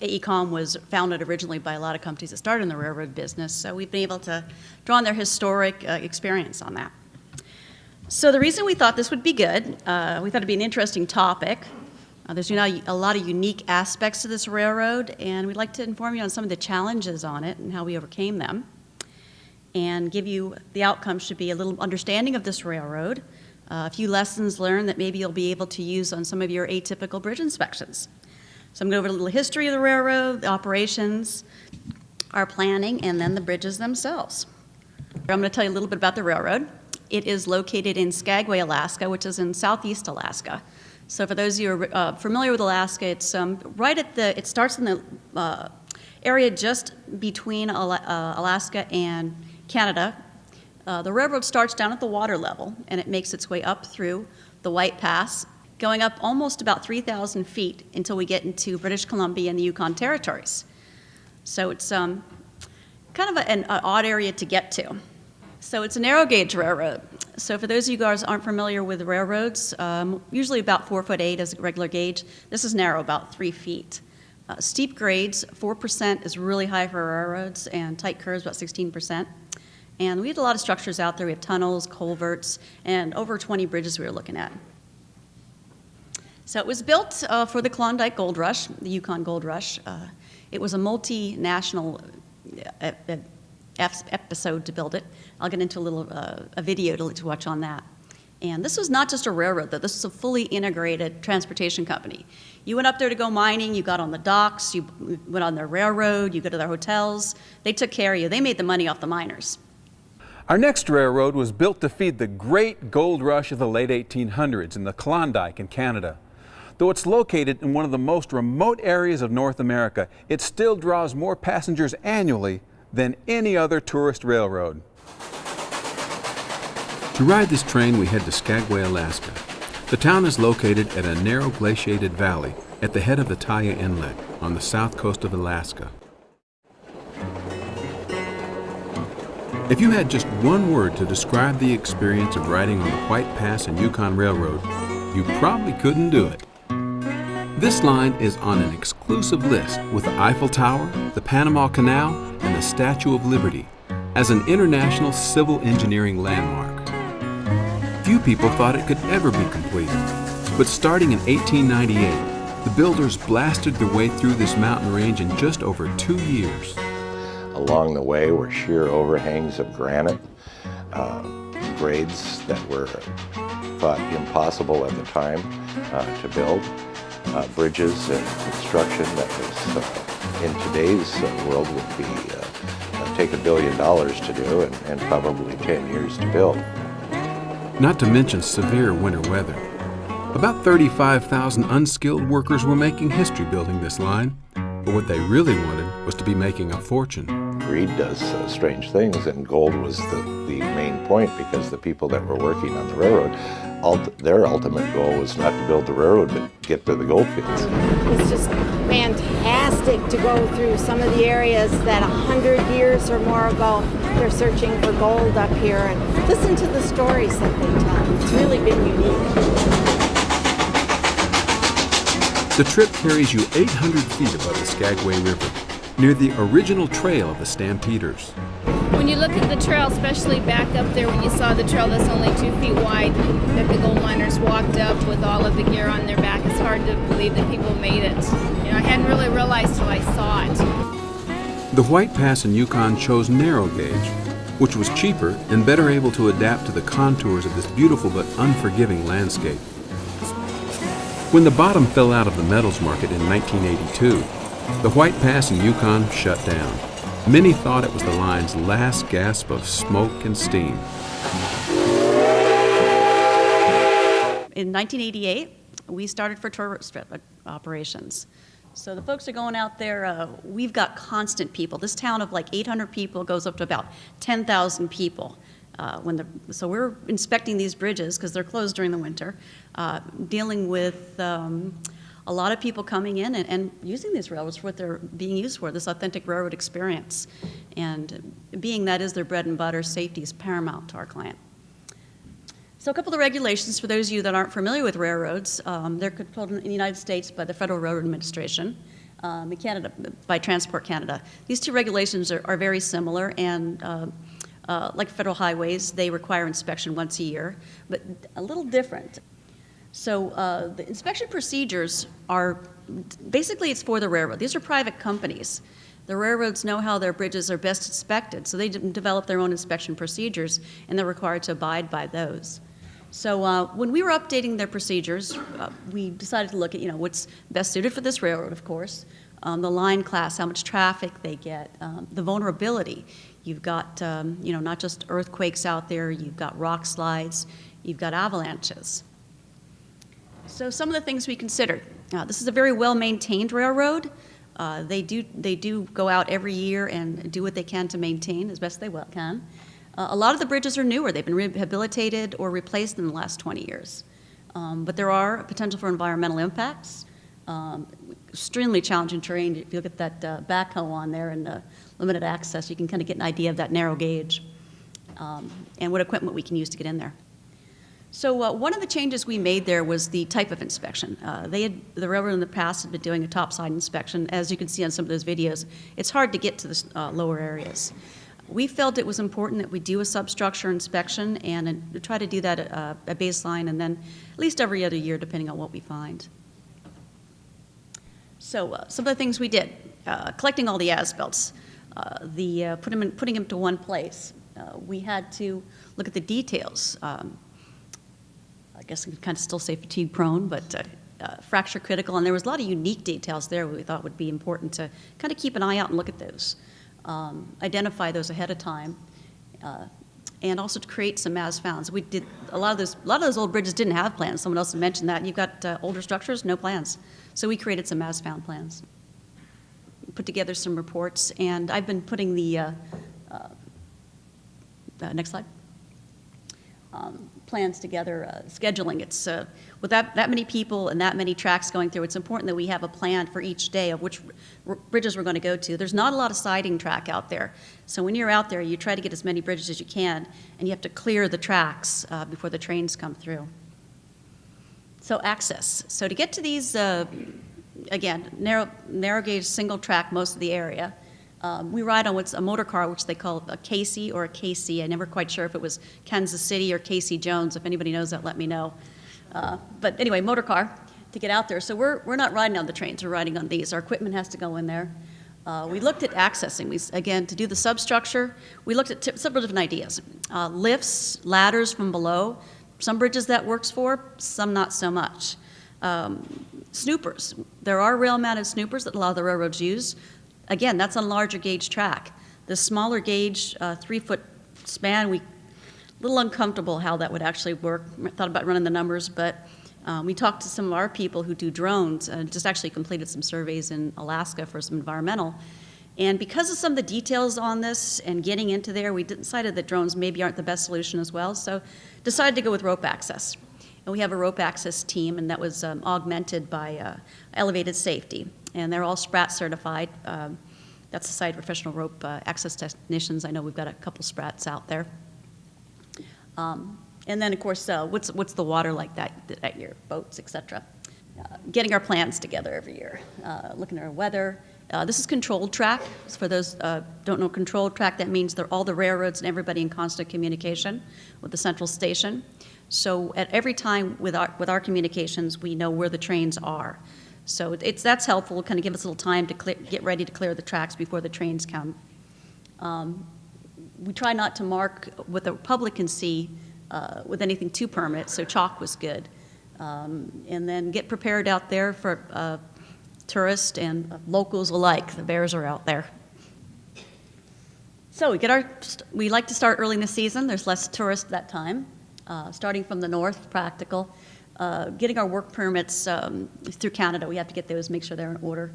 AECOM was founded originally by a lot of companies that started in the railroad business, so we've been able to draw on their historic experience on that. So the reason we thought this would be good, we thought it'd be an interesting topic. There's a lot of unique aspects to this railroad, and we'd like to inform you on some of the challenges on it and how we overcame them, and give you the outcome should be a little understanding of this railroad, a few lessons learned that maybe you'll be able to use on some of your atypical bridge inspections. So I'm going to go over a little history of the railroad, the operations, our planning, and then the bridges themselves. I'm going to tell you a little bit about the railroad. It is located in Skagway, Alaska, which is in southeast Alaska. So for those of you who are familiar with Alaska, it's it starts in the area just between Alaska and Canada. The railroad starts down at the water level, and it makes its way up through the White Pass, going up almost about 3,000 feet until we get into British Columbia and the Yukon territories. So it's kind of an odd area to get to. So it's a narrow gauge railroad. So for those of you guys aren't familiar with railroads, usually about 4'8" is a regular gauge. This is narrow, about 3 feet. Steep grades, 4% is really high for railroads, and tight curves, about 16%. And we had a lot of structures out there. We have tunnels, culverts, and over 20 bridges we were looking at. So it was built for the Klondike Gold Rush, the Yukon Gold Rush. It was a multinational episode to build it. I'll get into a video to watch on that. And this was not just a railroad, though. This was a fully integrated transportation company. You went up there to go mining, you got on the docks, you went on their railroad, you go to their hotels. They took care of you. They made the money off the miners. Our next railroad was built to feed the great gold rush of the late 1800s in the Klondike in Canada. Though it's located in one of the most remote areas of North America, it still draws more passengers annually than any other tourist railroad. To ride this train, we head to Skagway, Alaska. The town is located at a narrow glaciated valley at the head of the Taya Inlet on the south coast of Alaska. If you had just one word to describe the experience of riding on the White Pass and Yukon Railroad, you probably couldn't do it. This line is on an exclusive list with the Eiffel Tower, the Panama Canal, and the Statue of Liberty as an international civil engineering landmark. Few people thought it could ever be completed, but starting in 1898, the builders blasted their way through this mountain range in just over 2 years. Along the way were sheer overhangs of granite, grades that were thought impossible at the time to build, bridges and construction that was in today's world would be take $1 billion to do and probably 10 years to build. Not to mention severe winter weather. About 35,000 unskilled workers were making history building this line, but what they really wanted was to be making a fortune. Greed does strange things, and gold was the main point because the people that were working on the railroad, their ultimate goal was not to build the railroad, but get to the gold fields. It's just fantastic to go through some of the areas that 100 years or more ago they're searching for gold up here, and listen to the stories that they tell. It's really been unique. The trip carries you 800 feet above the Skagway River, near the original trail of the Stampeders. When you look at the trail, especially back up there when you saw the trail that's only 2 feet wide, that the gold miners walked up with all of the gear on their back, it's hard to believe that people made it. You know, I hadn't really realized till I saw it. The White Pass and Yukon chose narrow gauge, which was cheaper and better able to adapt to the contours of this beautiful but unforgiving landscape. When the bottom fell out of the metals market in 1982, the White Pass and Yukon shut down. Many thought it was the line's last gasp of smoke and steam. In 1988, we started for tourist operations. So the folks are going out there, we've got constant people. This town of like 800 people goes up to about 10,000 people. So we're inspecting these bridges because they're closed during the winter, dealing with a lot of people coming in and using these railroads for what they're being used for, this authentic railroad experience. And being that is their bread and butter, safety is paramount to our client. So a couple of regulations for those of you that aren't familiar with railroads. They're controlled in the United States by the Federal Railroad Administration. in Canada, by Transport Canada. These two regulations are very similar, and like federal highways, they require inspection once a year, but a little different. So the inspection procedures are, basically it's for the railroad. These are private companies. The railroads know how their bridges are best inspected, so they develop their own inspection procedures, and they're required to abide by those. So when we were updating their procedures, we decided to look at, what's best suited for this railroad, of course, the line class, how much traffic they get, the vulnerability. You've got, not just earthquakes out there, you've got rock slides, you've got avalanches. So some of the things we considered. This is a very well-maintained railroad. They do go out every year and do what they can to maintain as best they can. A lot of the bridges are newer. They've been rehabilitated or replaced in the last 20 years. But there are potential for environmental impacts. Extremely challenging terrain. If you look at that backhoe on there and limited access, you can kind of get an idea of that narrow gauge and what equipment we can use to get in there. So one of the changes we made there was the type of inspection. The railroad in the past had been doing a topside inspection. As you can see on some of those videos, it's hard to get to the lower areas. We felt it was important that we do a substructure inspection and try to do that at a baseline and then at least every other year, depending on what we find. So some of the things we did, collecting all the as-built, putting them to one place. We had to look at the details. I guess we can kind of still say fatigue prone, but fracture critical, and there was a lot of unique details there we thought would be important to kind of keep an eye out and look at those. Identify those ahead of time, and also to create some as-founds. We did a lot of those old bridges didn't have plans. Someone else had mentioned that. You've got older structures, no plans. So we created some as-found plans. Put together some reports, and I've been putting the next slide. Plans together, scheduling. It's with that many people and that many tracks going through, it's important that we have a plan for each day of which bridges we're going to go to. There's not a lot of siding track out there. So when you're out there, you try to get as many bridges as you can, and you have to clear the tracks before the trains come through. So access. So to get to these, again, narrow gauge, single track most of the area. We ride on what's a motor car, which they call a Casey or a KC. I'm never quite sure if it was Kansas City or Casey Jones. If anybody knows that, let me know. But anyway, motor car to get out there. So we're not riding on the trains. We're riding on these. Our equipment has to go in there. We looked at accessing. Again, to do the substructure, we looked at several different ideas. Lifts, ladders from below. Some bridges that works for, some not so much. Snoopers. There are rail-mounted snoopers that a lot of the railroads use. Again, that's on a larger gauge track. The smaller gauge, 3-foot span, a little uncomfortable how that would actually work. I thought about running the numbers, but we talked to some of our people who do drones and just actually completed some surveys in Alaska for some environmental. And because of some of the details on this and getting into there, we decided that drones maybe aren't the best solution as well, so decided to go with rope access. And we have a rope access team, and that was augmented by elevated safety. And they're all SPRAT certified. That's the Society of Professional Rope Access Technicians. I know we've got a couple SPRATs out there. And then, of course, what's the water like that at your boats, et cetera. Getting our plans together every year, looking at our weather. This is controlled track. For those don't know controlled track, that means they're all the railroads and everybody in constant communication with the central station. So at every time with our communications, we know where the trains are. So that's helpful, kind of give us a little time to get ready to clear the tracks before the trains come. We try not to mark what the public can see with anything too permanent, so chalk was good. And then get prepared out there for tourists and locals alike. The bears are out there. So we like to start early in the season. There's less tourists that time. Starting from the north, practical. Getting our work permits through Canada, we have to get those, make sure they're in order.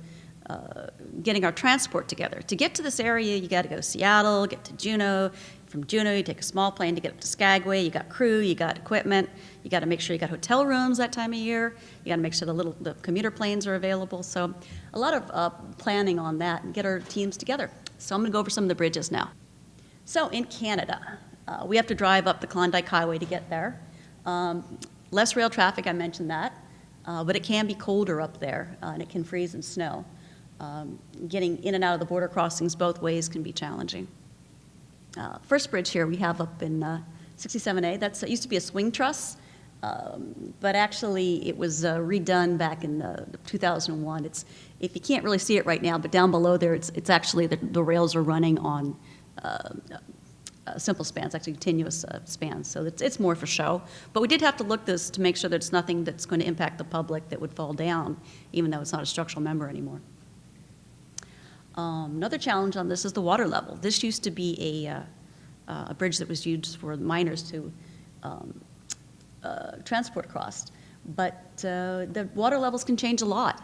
Getting our transport together. To get to this area, you got to go to Seattle, get to Juneau. From Juneau, you take a small plane to get up to Skagway. You got crew, you got equipment. You got to make sure you got hotel rooms that time of year. You got to make sure the commuter planes are available. So a lot of planning on that and get our teams together. So I'm going to go over some of the bridges now. So in Canada, we have to drive up the Klondike Highway to get there. Less rail traffic, I mentioned that, but it can be colder up there, and it can freeze and snow. Getting in and out of the border crossings both ways can be challenging. First bridge here we have up in 67A. It used to be a swing truss, but actually it was redone back in 2001. If you can't really see it right now, but down below there, it's actually the rails are running on simple spans, actually continuous spans. So it's more for show. But we did have to look this to make sure that it's nothing that's going to impact the public that would fall down, even though it's not a structural member anymore. Another challenge on this is the water level. This used to be a bridge that was used for miners to transport across, but the water levels can change a lot.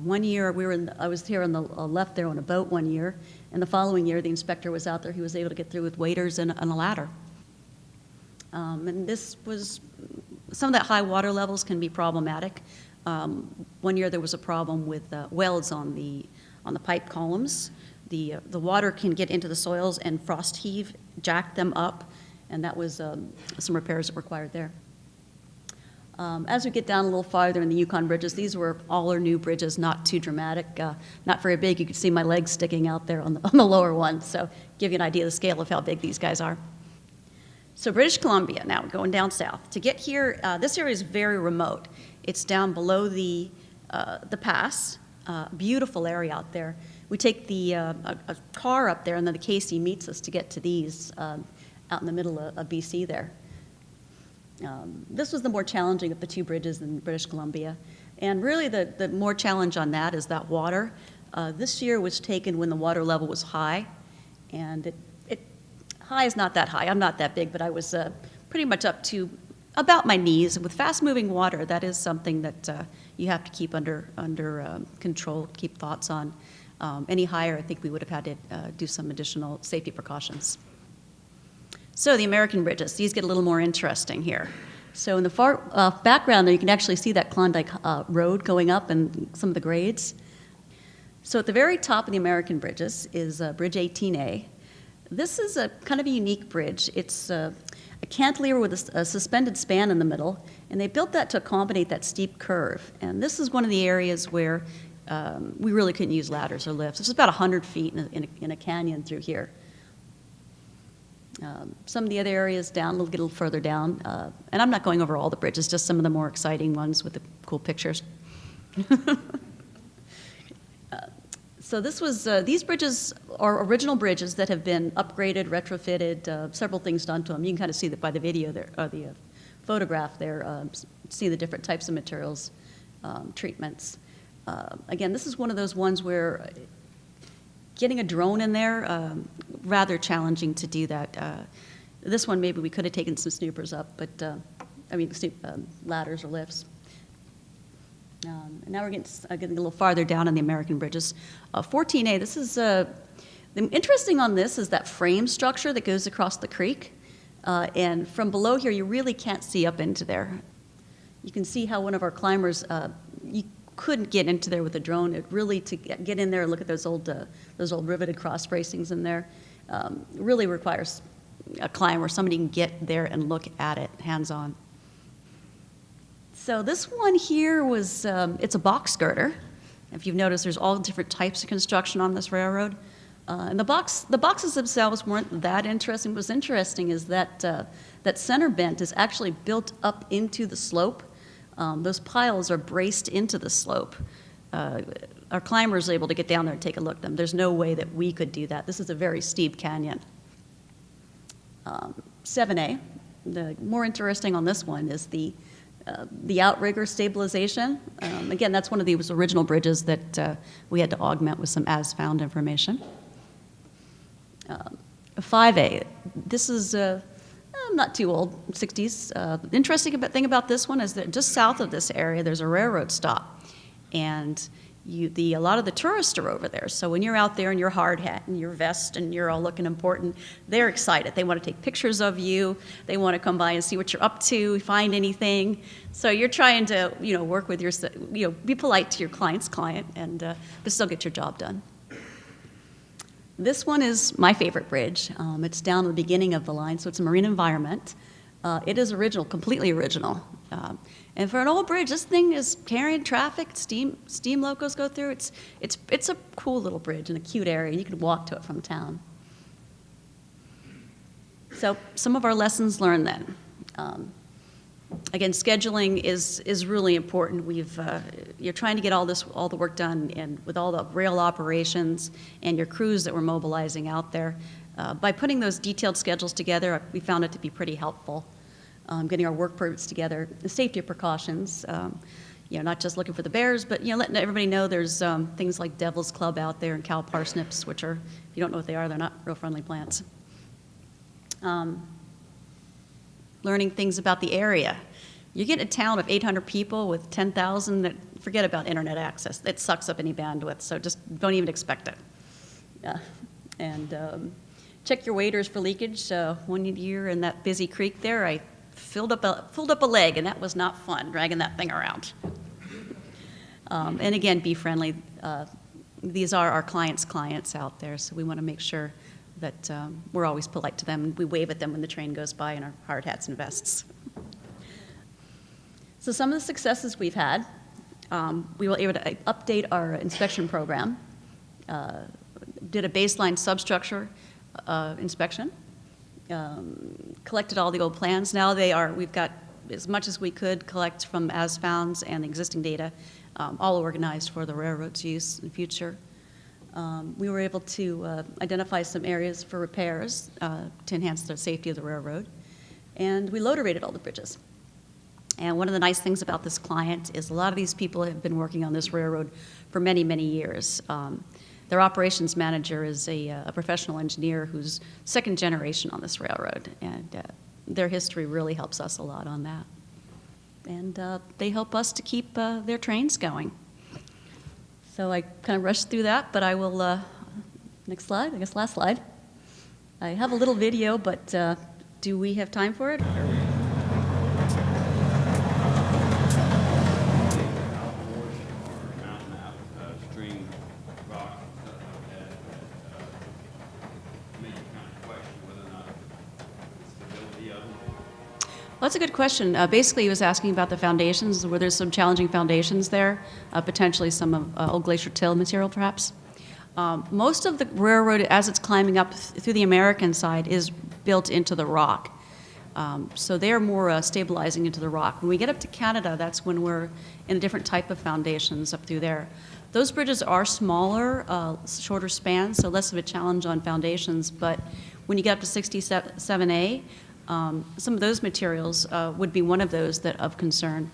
One year I was here on the left there on a boat one year, and the following year the inspector was out there. He was able to get through with waders and a ladder. And this was, some of that high water levels can be problematic. One year there was a problem with welds on the pipe columns. The water can get into the soils and frost heave, jack them up, and that was some repairs that were required there. As we get down a little farther in the Yukon bridges, these were all are new bridges, not too dramatic, not very big. You could see my legs sticking out there on the lower one, so give you an idea of the scale of how big these guys are. So British Columbia, now going down south. To get here, this area is very remote. It's down below the pass, beautiful area out there. We take a car up there, and then the KC meets us to get to these out in the middle of BC there. This was the more challenging of the two bridges in British Columbia. And really the more challenge on that is that water. This year was taken when the water level was high. And high is not that high. I'm not that big, but I was pretty much up to about my knees. And with fast-moving water, that is something that you have to keep under control, keep thoughts on. Any higher, I think we would have had to do some additional safety precautions. So the American bridges, these get a little more interesting here. So in the far background there, you can actually see that Klondike Road going up and some of the grades. So at the very top of the American bridges is Bridge 18A. This is a kind of a unique bridge. It's a cantilever with a suspended span in the middle, and they built that to accommodate that steep curve. And this is one of the areas where we really couldn't use ladders or lifts. It's about 100 feet in a canyon through here. Some of the other areas down, get a little further down, and I'm not going over all the bridges, just some of the more exciting ones with the cool pictures. So this was, these bridges are original bridges that have been upgraded, retrofitted, several things done to them. You can kind of see that by the video there, or the photograph there, see the different types of materials, treatments. Again, this is one of those ones where getting a drone in there, rather challenging to do that. This one, maybe we could have taken some snoopers up, but, ladders or lifts. And now we're getting a little farther down on the American bridges. 14A, this is, the interesting on this is that frame structure that goes across the creek. And from below here, you really can't see up into there. You can see how one of our climbers, you couldn't get into there with a drone. It really, to get in there and look at those old riveted cross bracings in there, really requires a climber, somebody can get there and look at it hands-on. So this one here was, it's a box girder. If you've noticed, there's all different types of construction on this railroad. And the boxes themselves weren't that interesting. What's interesting is that that center bent is actually built up into the slope. Those piles are braced into the slope. Our climbers are able to get down there and take a look at them. There's no way that we could do that. This is a very steep canyon. 7A, the more interesting on this one is the outrigger stabilization. Again, that's one of these original bridges that we had to augment with some as-found information. 5A, this is not too old, 60s. Interesting thing about this one is that just south of this area, there's a railroad stop. And a lot of the tourists are over there. So when you're out there in your hard hat and your vest and you're all looking important, they're excited. They want to take pictures of you. They want to come by and see what you're up to, find anything. So you're trying to, work with your, be polite to your client's client and but still get your job done. This one is my favorite bridge. It's down at the beginning of the line, so it's a marine environment. It is original, completely original. And for an old bridge, this thing is carrying traffic. Steam locos go through. It's a cool little bridge in a cute area. You can walk to it from town. So some of our lessons learned then. Again, scheduling is really important. You're trying to get all the work done, and with all the rail operations and your crews that we're mobilizing out there. By putting those detailed schedules together, we found it to be pretty helpful. Getting our work permits together, the safety precautions, not just looking for the bears, but letting everybody know there's things like Devil's Club out there and cow parsnips, which are, if you don't know what they are, they're not real friendly plants. Learning things about the area. You get a town of 800 people with 10,000 that forget about internet access. It sucks up any bandwidth, so just don't even expect it. And check your waders for leakage. One year in that busy creek there, I filled up a leg, and that was not fun, dragging that thing around. And again, be friendly. These are our clients out there, so we want to make sure that we're always polite to them. We wave at them when the train goes by in our hard hats and vests. So some of the successes we've had, we were able to update our inspection program, did a baseline substructure inspection, collected all the old plans. Now we've got as much as we could collect from as-founds and existing data, all organized for the railroad's use in the future. We were able to identify some areas for repairs to enhance the safety of the railroad, and we loader rated all the bridges. And one of the nice things about this client is a lot of these people have been working on this railroad for many, many years. Their operations manager is a professional engineer who's second generation on this railroad, and their history really helps us a lot on that. And they help us to keep their trains going. So I kind of rushed through that, but I will, next slide, I guess last slide. I have a little video, but do we have time for it? Well, that's a good question. Basically, he was asking about the foundations. Were there some challenging foundations there? Potentially some of old glacier till material, perhaps? Most of the railroad, as it's climbing up through the American side, is built into the rock. So they're more stabilizing into the rock. When we get up to Canada, that's when we're in a different type of foundations up through there. Those bridges are smaller, shorter spans, so less of a challenge on foundations. But when you get up to 67A, some of those materials would be one of those that of concern.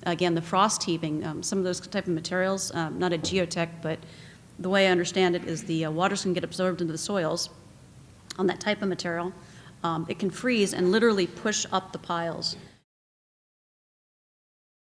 Again, the frost heaving, some of those type of materials, not a geotech, but the way I understand it is the waters can get absorbed into the soils on that type of material. It can freeze and literally push up the piles.